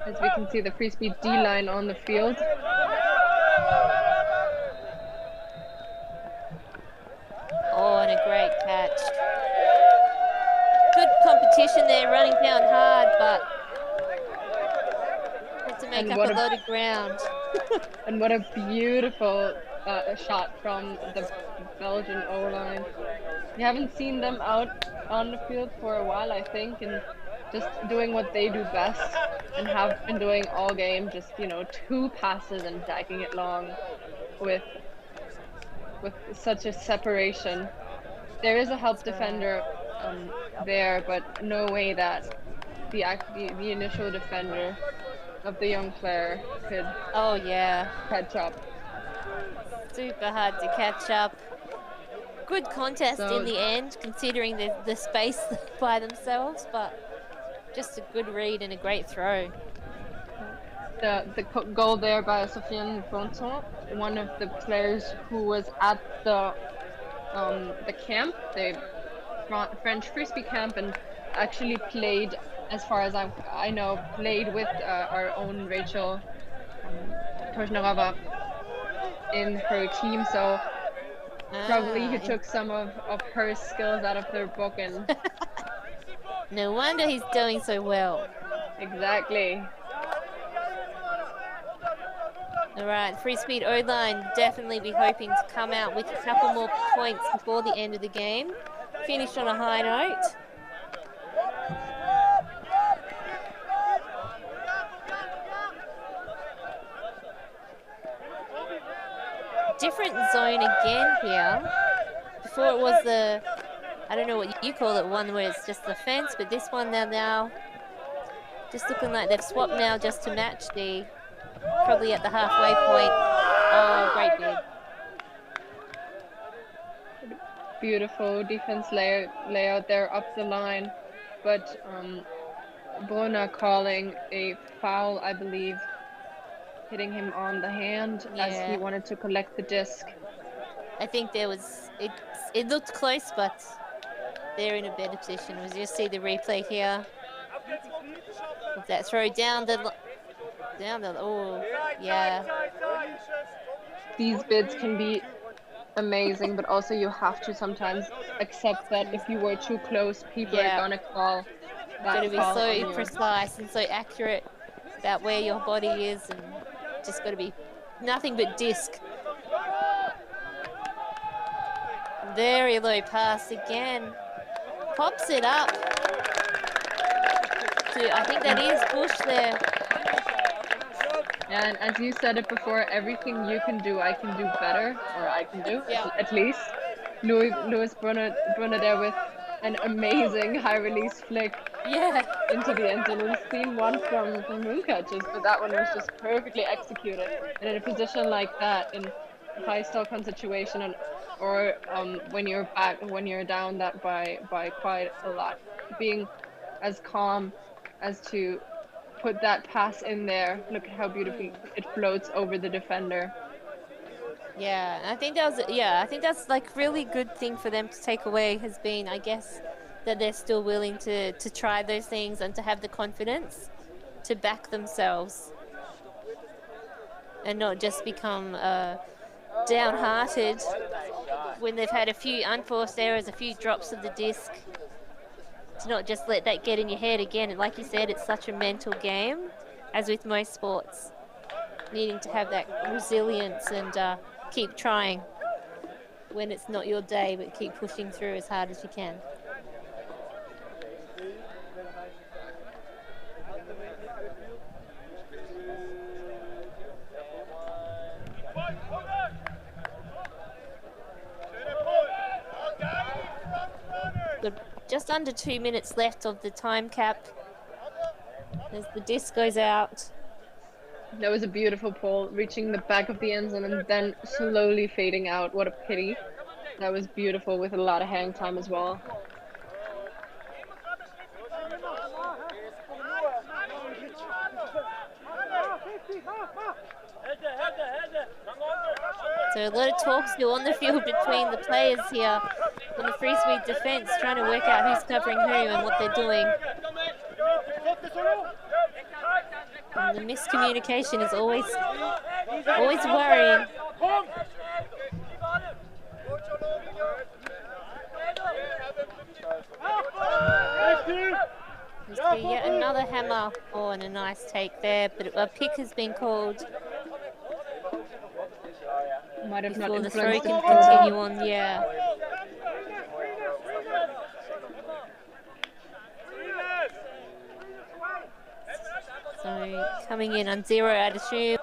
As we can see the Freespeed D-line on the field. Oh, and a great catch. Good position there, running down hard, but had to make And up what a a- lot of ground. And what a beautiful shot from the Belgian O-line. We haven't seen them out on the field for a while, I think, and just doing what they do best and have been doing all game, just, you know, 2 passes and dragging it long with such a separation. There is a help defender there, but no way that the initial defender of the young player could Oh yeah, catch up. super hard to catch up. Good contest So- in the end, considering the space by themselves, but just a good read and a great throw. The goal there by Sofiane Bonton, one of the players who was at the camp, the French Freespeed camp, and actually played, as far as I know, played with our own Rachel Tojnarova in her team. So probably he took some of her skills out of their book, and No wonder he's doing so well. exactly. All right, Freespeed O-line definitely be hoping to come out with a couple more points before the end of the game. Finished on a high note. Different zone again here. Before it was the, I don't know what you call it, one where it's just the fence, but this one now just looking like they've swapped now just to match the, probably at the halfway point. Oh, great bid. Beautiful defense layout there up the line, but Brunner calling a foul, I believe, hitting him on the hand as he Yeah. wanted to collect the disc. I think there was, it looked close, but they're in a better position. We'll just see the replay here. With that throw down the, oh, yeah. These bids can be amazing, but also you have to sometimes accept that if you were too close, people Yeah. are gonna call that Got to be foul on so you. precise and so accurate about where your body is, and just got to be nothing but disc. Very low pass again. Pops it up. I think that is Bush there. And as you said it before, everything you can do, I can do better, or I can do, Yeah. at least. Louis Brunner there with an amazing high release flick Yeah. into the end zone. We've seen one from Mooncatchers, but that one was just perfectly executed. And in a position like that, in a high stock on situation, or when you're down that by quite a lot, being as calm as to put that pass in there. Look at how beautifully it floats over the defender. Yeah, I think that was, I think that's like really good thing for them to take away has been, I guess, that they're still willing to try those things and to have the confidence to back themselves and not just become downhearted when they've had a few unforced errors, a few drops of the disc. To not just let that get in your head again. And like you said, it's such a mental game, as with most sports. Needing to have that resilience and keep trying when it's not your day, but keep pushing through as hard as you can. Good. Just under 2 minutes left of the time cap as the disc goes out. That was a beautiful pull, reaching the back of the end zone and then slowly fading out. What a pity. That was beautiful with a lot of hang time as well. So a lot of talk still on the field between the players here on the Freespeed defense, trying to work out who's covering who and what they're doing. And the miscommunication is always worrying. see yet another hammer. Oh, and a nice take there, but a pick has been called Might have not before the throw influenced can it further. continue on. Yeah. So coming in on 0, I'd assume.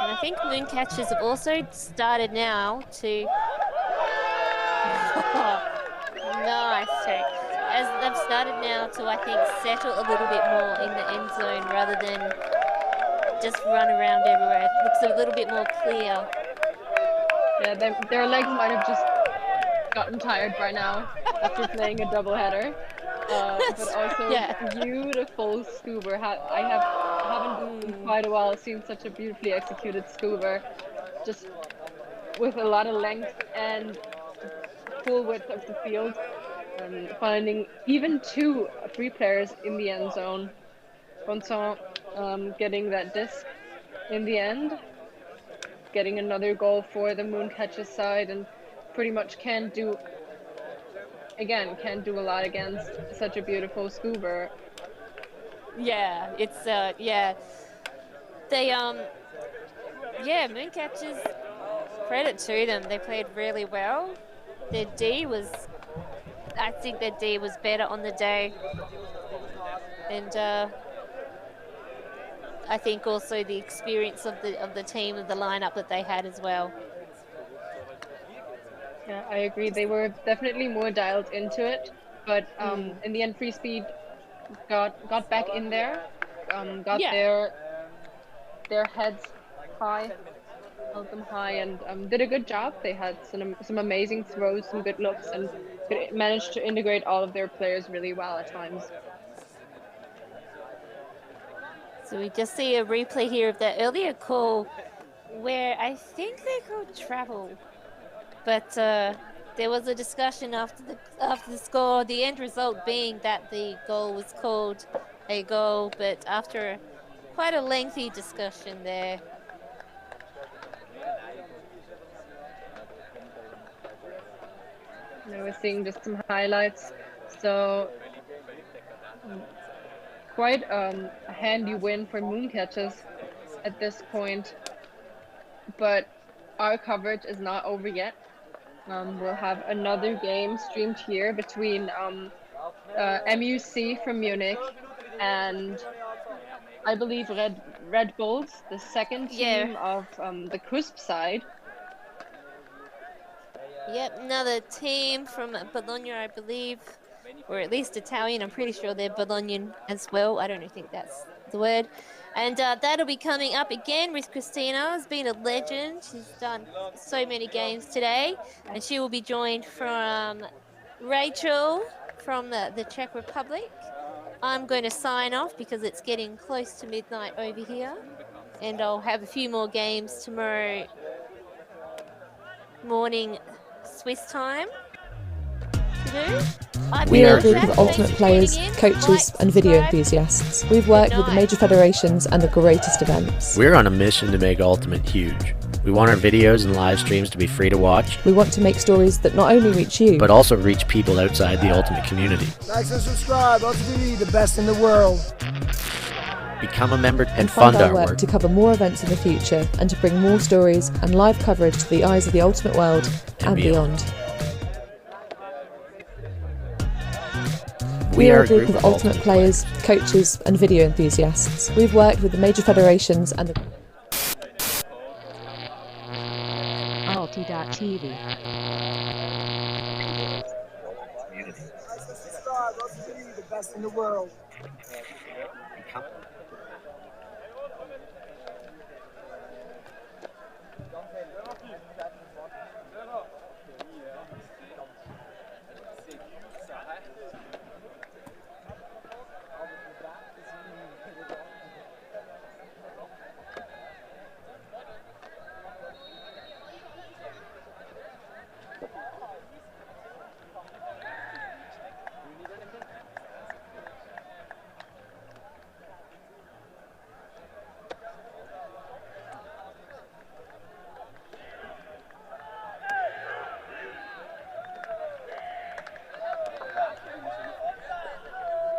And I think Mooncatchers have also started now to... nice take. As they've started now to, I think, settle a little bit more in the end zone rather than just run around everywhere. It looks a little bit more clear. Yeah, their legs might have just gotten tired by now after playing a doubleheader. But also beautiful scuba. I haven't in quite a while seen such a beautifully executed scuba, just with a lot of length and full width of the field, finding even 2 free players in the end zone. Vincent getting that disc in the end, getting another goal for the Mooncatchers side, and pretty much can't do a lot against such a beautiful scuba. Yeah, it's they Mooncatchers, credit to them, they played really well. Their D was, I think their D was better on the day, and I think also the experience of the team, of the lineup that they had as well. Yeah, I agree. They were definitely more dialed into it, but in the end, Freespeed got back in there, got their heads high, held them high, and did a good job. They had some amazing throws, some good looks, and managed to integrate all of their players really well at times. So we just see a replay here of that earlier call where I think they called travel, but there was a discussion after the score, the end result being that the goal was called a goal, but after quite a lengthy discussion there. Now we're seeing just some highlights. So quite a handy win for Mooncatchers at this point, but our coverage is not over yet. We'll have another game streamed here between MUC from Munich and I believe Red Bulls, the second team of the Crisp side. Yep, another team from Bologna, I believe, or at least Italian. I'm pretty sure they're Bolognan as well. I don't think that's the word. And that'll be coming up again with Christina. Has been a legend. She's done so many games today. And she will be joined from Rachel from the Czech Republic. I'm going to sign off because it's getting close to midnight over here. And I'll have a few more games tomorrow morning Swiss time to do. We are a group of ultimate players, coaches and video enthusiasts. We've worked with the major federations and the greatest events. We're on a mission to make Ultimate huge. We want our videos and live streams to be free to watch. We want to make stories that not only reach you, but also reach people outside the Ultimate community. Like and subscribe, ULTI.TV, the best in the world. Become a member and fund fund our work to cover more events in the future and to bring more stories and live coverage to the eyes of the Ultimate world and beyond. We are a group of ultimate players, coaches and video enthusiasts. We've worked with the major federations and the ULTI.TV. Subscribe, ULTI.TV, the best in the world.